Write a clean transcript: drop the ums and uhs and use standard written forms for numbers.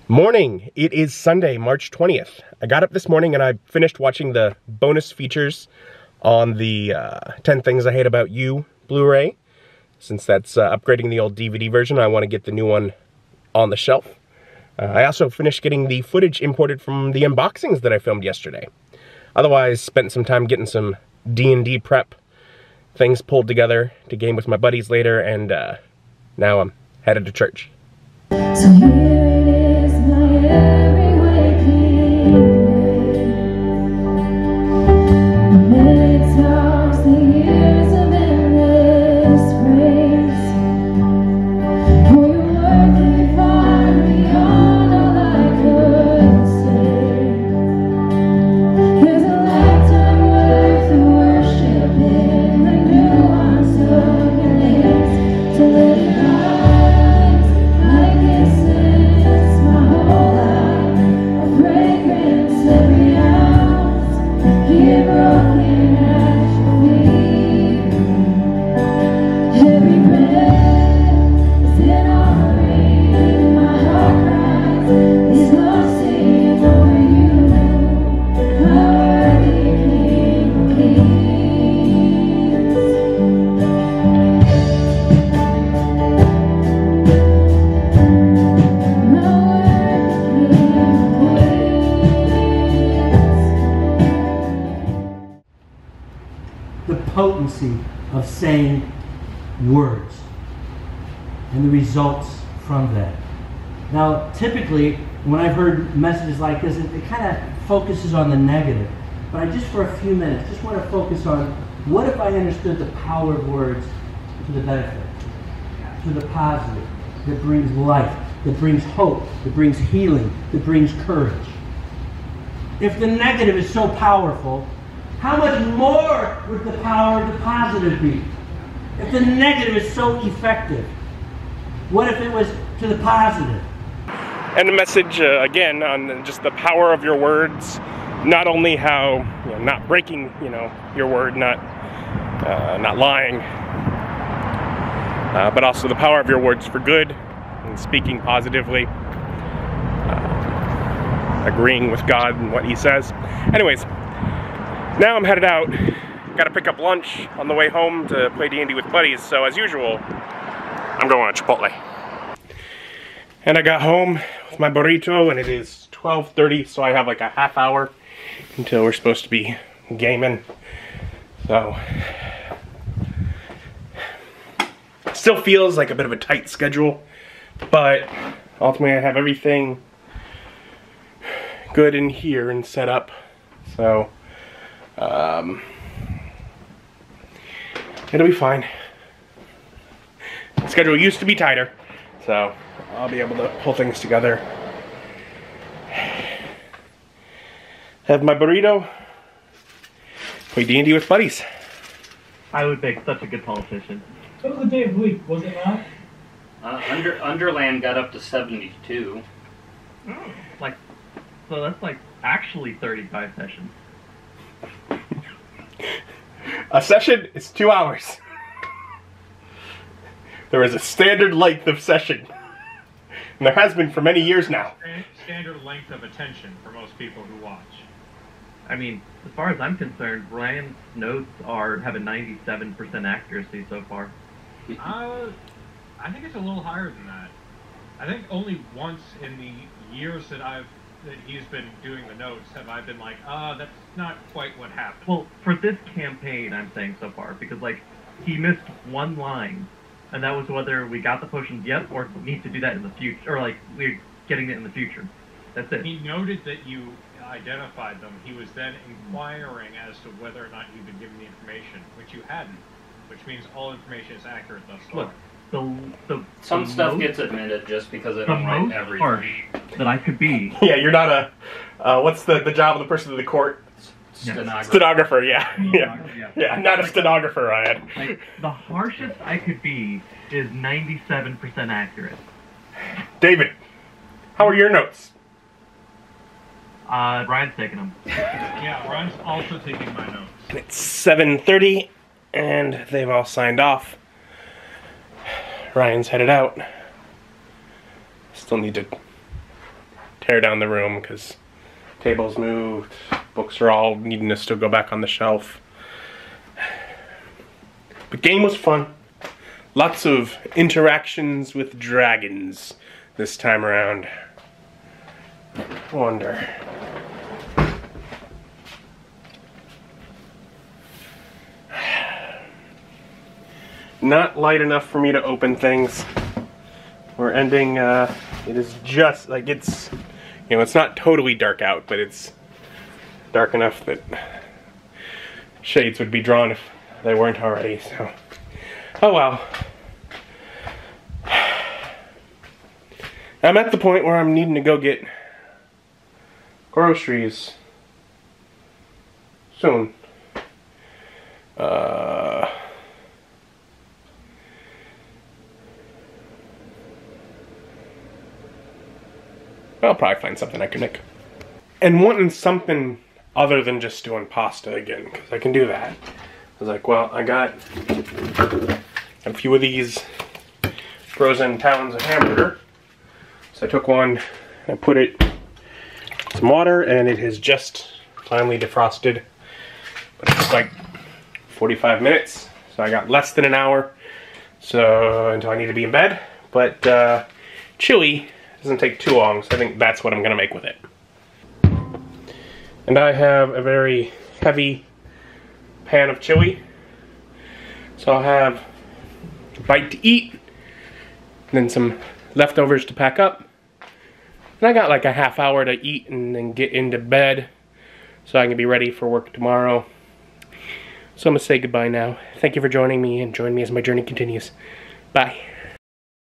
Morning! It is Sunday, March 20th. I got up this morning and I finished watching the bonus features on the 10 Things I Hate About You Blu-ray. Since that's upgrading the old DVD version, I want to get the new one on the shelf. I also finished getting the footage imported from the unboxings that I filmed yesterday. Otherwise, spent some time getting some D&D prep things pulled together to game with my buddies later, and now I'm headed to church. So here it is, my every waking day. It stops the years of endless praise. For your work and far beyond all I could say. There's a lifetime worth of worship in the nuance of your names. To live your lives like this is my whole life. A fragrance every ounce, here broken at your feet. Every breath is an offering, my heart cries, is lost in over you, my worthy King of Kings. The potency of saying words and the results from that. Now, typically, when I've heard messages like this, it kind of focuses on the negative. But I just, for a few minutes, just want to focus on what if I understood the power of words to the benefit, to the positive, that brings life, that brings hope, that brings healing, that brings courage. If the negative is so powerful, how much more would the power of the positive be? If the negative is so effective, what if it was to the positive? And the message, again, on just the power of your words, not only how, not breaking, your word, not lying, but also the power of your words for good, and speaking positively, agreeing with God and what He says. Anyways, now I'm headed out. Got to pick up lunch on the way home to play D&D with buddies, so as usual, I'm going to Chipotle. And I got home with my burrito, and it is 12:30, so I have like a half hour until we're supposed to be gaming. So, still feels like a bit of a tight schedule, but ultimately I have everything good in here and set up. So, it'll be fine. The schedule used to be tighter, so I'll be able to pull things together. Have my burrito, play D&D with buddies. I would make such a good politician. That was the day of the week, was it not? Underland got up to 72. Oh, so that's like actually 35 sessions. A session is 2 hours. There is a standard length of session. And there has been for many years now. Standard length of attention for most people who watch. I mean, as far as I'm concerned, Ryan's notes have a 97% accuracy so far. I think it's a little higher than that. I think only once in the years that he's been doing the notes have I been like, that's not quite what happened. Well, for this campaign, I'm saying so far, because he missed one line, and that was whether we got the potions yet or need to do that in the future, or we're getting it in the future. That's it. He noted that you identified them. He was then inquiring as to whether or not you've been given the information, which you hadn't, which means all information is accurate thus far. Look, Some stuff gets admitted just because I don't write everything. Harsh that I could be. Yeah, you're not a, what's the job of the person in the court? Stenographer, yeah, not a stenographer, Ryan. The harshest I could be is 97% accurate. David, how are your notes? Ryan's taking them. Yeah, Ryan's also taking my notes. It's 7:30, and they've all signed off. Ryan's headed out. Still need to tear down the room because tables moved, books are all needing to still go back on the shelf. The game was fun. Lots of interactions with dragons this time around. I wonder. Not light enough for me to open things. We're ending, it is just, like, it's, you know, it's not totally dark out, but it's dark enough that shades would be drawn if they weren't already, so. Oh well. I'm at the point where I'm needing to go get groceries soon. I'll probably find something I can make. And wanting something other than just doing pasta again, because I can do that. I was like, well, I got a few of these frozen pounds of hamburger. So I took one, I put it in some water, and it has just finally defrosted. But it's like 45 minutes, so I got less than an hour. So until I need to be in bed. But chili doesn't take too long, so I think that's what I'm gonna make with it. And I have a very heavy pan of chili. So I'll have a bite to eat, and then some leftovers to pack up. And I got like a half hour to eat and then get into bed so I can be ready for work tomorrow. So I'm gonna say goodbye now. Thank you for joining me, and join me as my journey continues. Bye.